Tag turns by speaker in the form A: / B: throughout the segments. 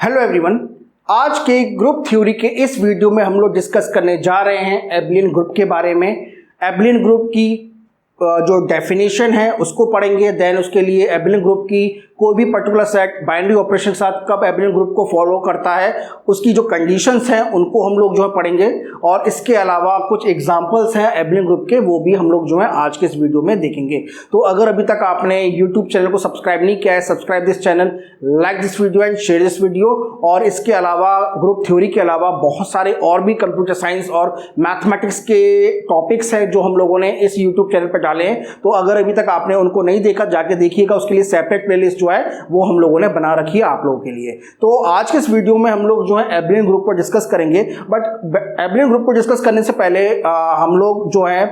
A: Hello everyone, आज के group theory के इस वीडियो में हम लोग डिस्कस करने जा रहे हैं एबेलियन ग्रुप के बारे में। एबेलियन ग्रुप की जो डेफिनेशन है उसको पढ़ेंगे। देन उसके लिए एबेलियन ग्रुप की कोई भी पर्टिकुलर सेट बाइनरी ऑपरेशन के साथ कब एबेलियन ग्रुप को फॉलो करता है उसकी जो कंडीशंस हैं उनको हम लोग जो है पढ़ेंगे। और इसके अलावा कुछ एग्जांपल्स हैं एबेलियन ग्रुप के, वो भी हम लोग जो है आज के इस वीडियो में देखेंगे। तो अगर अभी तक आपने यूट्यूब चैनल को सब्सक्राइब नहीं किया है, subscribe this channel, like this video and share this video. और इसके अलावा ग्रुप थ्योरी के अलावा बहुत सारे और भी कंप्यूटर साइंस और मैथमेटिक्स के टॉपिक्स हैं जो हम लोगों ने इस यूट्यूब चैनल पर डाले हैं। तो अगर अभी तक आपने उनको नहीं देखा, जाके देखिएगा। उसके लिए सेपरेट प्लेलिस्ट जो है वो हम लोगों ने बना रखी है आप लोगों के लिए। तो आज के इस वीडियो में हम लोग जो है एबेलियन ग्रुप को डिस्कस करेंगे। बट एबेलियन ग्रुप को डिस्कस करने से पहले हम लोग जो है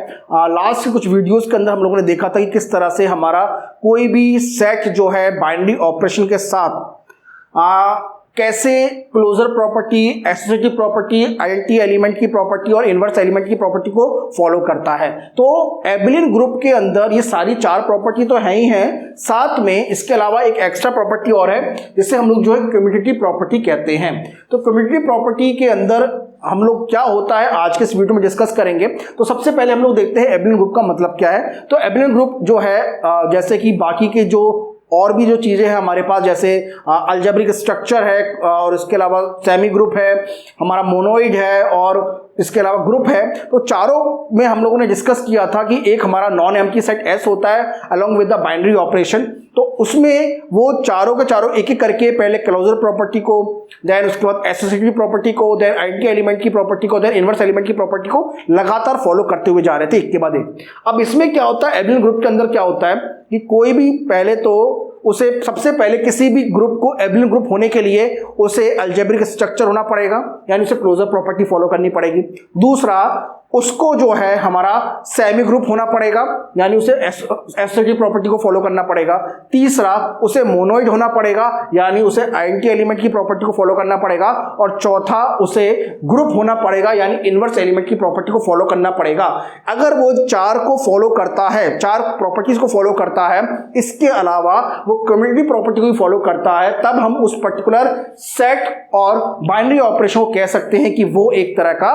A: लास्ट के कुछ वीडियोस के अंदर हम लोगों ने देखा था कि किस तरह से हमारा कोई भी सेट जो है बाइनरी ऑपरेशन के साथ कैसे closure property, associative property, identity element की प्रॉपर्टी और इनवर्स एलिमेंट की प्रॉपर्टी को फॉलो करता है। तो एबेलियन ग्रुप के अंदर ये सारी चार प्रॉपर्टी तो है ही हैं, साथ में इसके अलावा एक एक्स्ट्रा प्रॉपर्टी और है जिसे हम लोग जो है कम्यूटेटिव प्रॉपर्टी कहते हैं। तो कम्यूटेटिव प्रॉपर्टी के अंदर हम लोग क्या होता है आज के इस वीडियो में डिस्कस करेंगे। तो सबसे पहले हम लोग देखते हैं एबेलियन ग्रुप का मतलब क्या है। तो एबेलियन ग्रुप जो है जैसे कि बाकी के जो और भी जो चीज़ें हैं हमारे पास, जैसे अलजेब्रिक स्ट्रक्चर है और इसके अलावा सेमी ग्रुप है, हमारा मोनोइड है और इसके अलावा ग्रुप है। तो चारों में हम लोगों ने डिस्कस किया था कि एक हमारा नॉन एम्प्टी सेट एस होता है along with the binary operation. तो उसमें वो चारों के चारों एक एक करके पहले क्लोजर प्रॉपर्टी को, देन उसके बाद एसोसिएटिव प्रॉपर्टी को, देन आइडेंटिटी एलिमेंट की प्रॉपर्टी को, देन इनवर्स एलिमेंट की प्रॉपर्टी को लगातार फॉलो करते हुए जा रहे थे एक के बाद एक। अब इसमें क्या होता है, एबेलियन ग्रुप के अंदर क्या होता है कि कोई भी पहले तो उसे सबसे पहले किसी भी ग्रुप को एबेलियन ग्रुप होने के लिए उसे अलजेब्रिक स्ट्रक्चर होना पड़ेगा, यानी उसे क्लोजर प्रॉपर्टी फॉलो करनी पड़ेगी। दूसरा, उसको जो है हमारा सेमी ग्रुप होना पड़ेगा, यानी उसे एसोसिएटिव प्रॉपर्टी को फॉलो करना पड़ेगा। तीसरा, उसे मोनोइड होना पड़ेगा, यानी उसे आइडेंटिटी एलिमेंट की प्रॉपर्टी को फॉलो करना पड़ेगा। और चौथा, उसे ग्रुप होना पड़ेगा, यानी इनवर्स एलिमेंट की प्रॉपर्टी को फॉलो करना पड़ेगा। अगर वो चार को फॉलो करता है, चार प्रॉपर्टीज को फॉलो करता है, इसके अलावा वो कम्यूटेटिव प्रॉपर्टी को भी फॉलो करता है, तब हम उस पर्टिकुलर सेट और बाइनरी ऑपरेशन को कह सकते हैं कि वो एक तरह का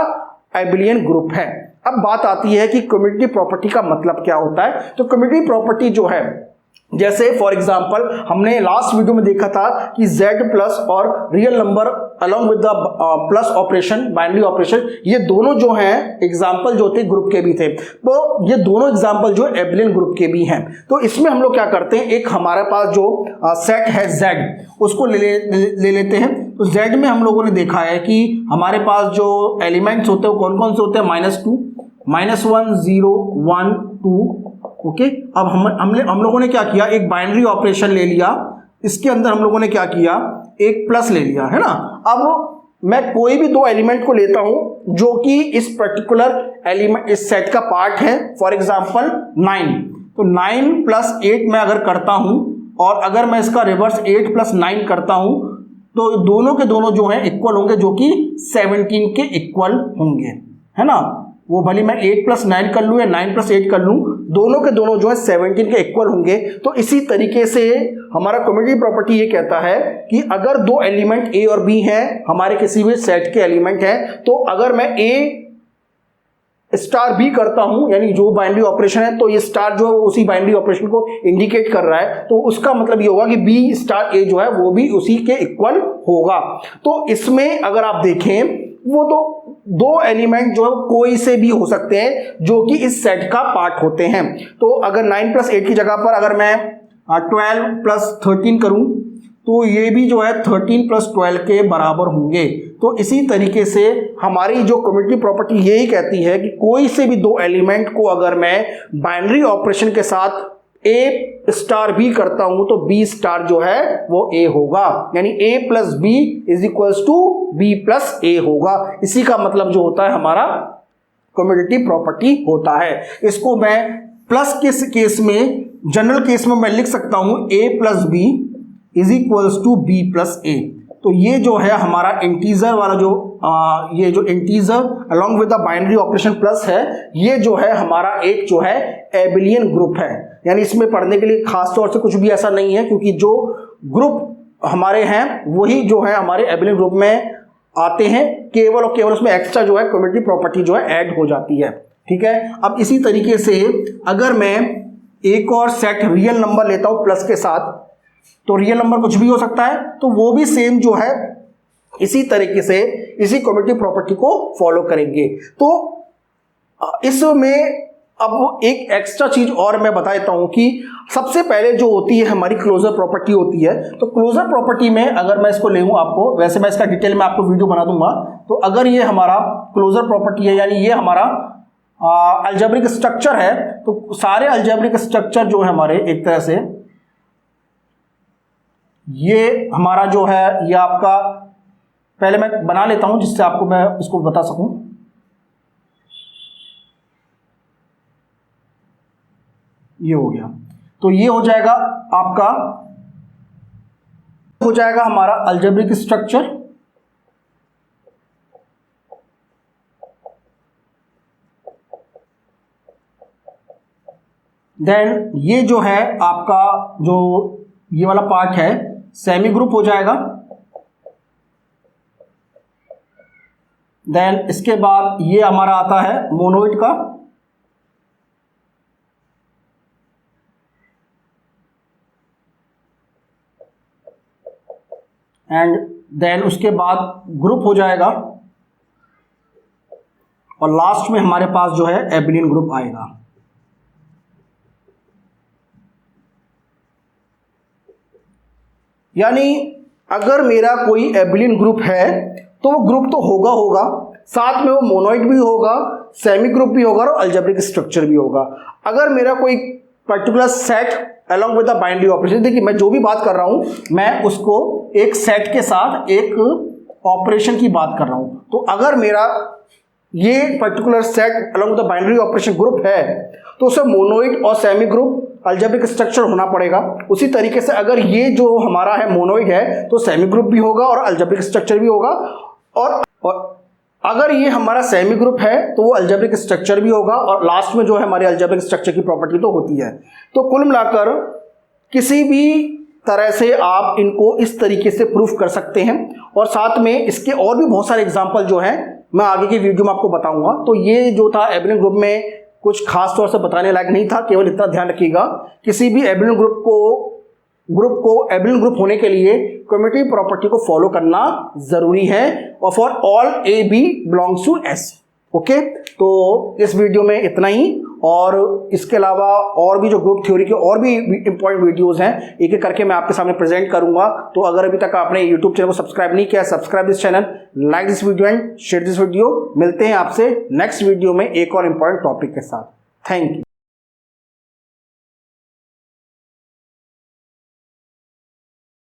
A: एबेलियन ग्रुप है। अब बात आती है कि कम्यूटेटिव प्रॉपर्टी का मतलब क्या होता है। तो कम्यूटेटिव प्रॉपर्टी जो है, जैसे फॉर एग्जांपल हमने लास्ट वीडियो में देखा था कि z प्लस और real number along with the plus operation, binary operation, ये दोनों जो हैं एग्जांपल जो थे ग्रुप के भी थे। तो ये दोनों एग्जांपल जो एबेलियन ग्रुप के भी हैं। तो इसमें हम लोग क्या करते हैं, एक हमारे पास जो सेट है z, उसको ले लेते हैं। तो z में हम लोगों ने देखा है कि हमारे पास जो एलिमेंट्स होते हैं वो कौन कौन से होते हैं, -2, -1, 0, 1, 2। ओके, अब हम लोगों ने क्या किया, एक बाइनरी ऑपरेशन ले लिया, इसके अंदर हम लोगों ने क्या किया, एक प्लस ले लिया, है ना। अब मैं कोई भी दो एलिमेंट को लेता हूं जो कि इस पर्टिकुलर एलिमेंट, इस सेट का पार्ट है। फॉर एग्जांपल 9, तो 9 + 8 मैं अगर करता हूं और अगर मैं इसका रिवर्स 8 + 9 करता हूं तो दोनों के दोनों जो है इक्वल होंगे, जो कि 17 के इक्वल होंगे, है ना। वो भले मैं 8 + 9 कर लूं या 9 + 8 कर लूं, दोनों के दोनों जो है 17 के इक्वल होंगे। तो इसी तरीके से हमारा कम्यूटेटिव प्रॉपर्टी ये कहता है कि अगर दो एलिमेंट ए और बी हैं, हमारे किसी भी सेट के एलिमेंट हैं, तो अगर मैं ए स्टार बी करता हूं, यानी जो बाइनरी ऑपरेशन है, तो ये स्टार जो है उसी बाइनरी ऑपरेशन को इंडिकेट कर रहा है। तो उसका मतलब ये होगा कि बी स्टार ए जो है वो भी उसी के इक्वल होगा। तो इसमें अगर आप देखें, वो तो दो एलिमेंट जो है कोई से भी हो सकते हैं जो कि इस सेट का पार्ट होते हैं। तो अगर 9 + 8 की जगह पर अगर मैं 12 + 13 करूं तो ये भी जो है 13 + 12 के बराबर होंगे। तो इसी तरीके से हमारी जो कम्यूटेटिव प्रॉपर्टी यही कहती है कि कोई से भी दो एलिमेंट को अगर मैं बाइनरी ऑपरेशन के साथ ए स्टार बी करता हूं तो बी स्टार जो है वो ए होगा, यानी a + b = b + a होगा। इसी का मतलब जो होता है हमारा कम्यूटेटिव प्रॉपर्टी होता है। इसको मैं प्लस के केस में, जनरल केस में मैं लिख सकता हूं a + b = b + a। तो ये जो है हमारा इंटीजर वाला जो ये जो integer along with the binary operation plus है, ये जो है हमारा एक जो है एबेलियन ग्रुप है। यानी इसमें पढ़ने के लिए खास तौर से कुछ भी ऐसा नहीं है, क्योंकि जो ग्रुप हमारे हैं वही जो है हमारे एबिलियन ग्रुप में आते हैं, केवल और केवल उसमें एक्स्ट्रा जो है कम्युनिटी प्रॉपर्टी जो है ऐड हो जाती है। ठीक है, अब इसी तरीके से अगर मैं एक और सेट रियल नंबर लेता हूं प्लस के साथ, तो रियल नंबर कुछ भी हो सकता है, तो वो भी सेम जो है इसी तरीके से इसी कम्युनिटी प्रॉपर्टी को फॉलो करेंगे। तो इसमें अब एक एक्स्ट्रा चीज और मैं बता देता हूं कि सबसे पहले जो होती है हमारी क्लोजर प्रॉपर्टी होती है। तो क्लोजर प्रॉपर्टी में अगर मैं इसको ले लूं, आपको वैसे मैं इसका डिटेल में आपको वीडियो बना दूंगा, तो अगर ये हमारा क्लोजर प्रॉपर्टी है यानी ये हमारा अलजेब्रिक स्ट्रक्चर है, तो सारे अलजेब्रिक स्ट्रक्चर जो है हमारे एक तरह से ये हमारा जो है ये आपका, पहले मैं बना लेता हूं जिससे आपको मैं इसको बता सकूं। ये हो गया, तो ये हो जाएगा आपका, हो जाएगा हमारा अलजेब्रिक स्ट्रक्चर। देन ये जो है आपका जो ये वाला पार्ट है सेमी ग्रुप हो जाएगा। देन इसके बाद ये हमारा आता है मोनोइड का, एंड देन उसके बाद ग्रुप हो जाएगा, और लास्ट में हमारे पास जो है एबिलियन ग्रुप आएगा। यानी अगर मेरा कोई एबिलियन ग्रुप है तो वो ग्रुप तो होगा, साथ में वो मोनोइड भी होगा, सेमी ग्रुप भी होगा और अलजेब्रिक स्ट्रक्चर भी होगा। अगर मेरा कोई particular set along with the binary operation, देखिए मैं जो भी बात कर रहा हूं मैं उसको एक सेट के साथ एक ऑपरेशन की बात कर रहा हूं। तो अगर मेरा ये particular set along with the binary operation group है तो उसे मोनोइड और सेमी ग्रुप अलजेब्रिक स्ट्रक्चर होना पड़ेगा। उसी तरीके से अगर ये जो हमारा है मोनोइड है तो सेमी ग्रुप भी होगा और अलजेब्रिक स्ट्रक्चर भी होगा, और अगर ये हमारा सेमी ग्रुप है तो वो अलजेब्रिक स्ट्रक्चर भी होगा, और लास्ट में जो है हमारे अलजेब्रिक स्ट्रक्चर की प्रॉपर्टी तो होती है। तो कुल मिलाकर किसी भी तरह से आप इनको इस तरीके से प्रूफ कर सकते हैं, और साथ में इसके और भी बहुत सारे एग्जांपल जो हैं मैं आगे की वीडियो में आपको बताऊंगा। तो ये जो था एबिलियन ग्रुप में कुछ खास तौर से बताने लायक नहीं था, केवल इतना ध्यान रखिएगा किसी भी एबिलियन ग्रुप को एबिलियन ग्रुप होने के लिए कम्युनिटी प्रॉपर्टी को फॉलो करना जरूरी है, और for all A B belongs to S. Okay, तो इस वीडियो में इतना ही, और इसके अलावा और भी जो ग्रुप थ्योरी के और भी इंपॉर्टेंट वीडियोस हैं एक एक करके मैं आपके सामने प्रेजेंट करूंगा। तो अगर अभी तक आपने यूट्यूब चैनल को सब्सक्राइब नहीं किया, subscribe this channel, like this video and share this video. मिलते हैं आपसे नेक्स्ट वीडियो में एक और इंपॉर्टेंट टॉपिक के साथ। Thank you.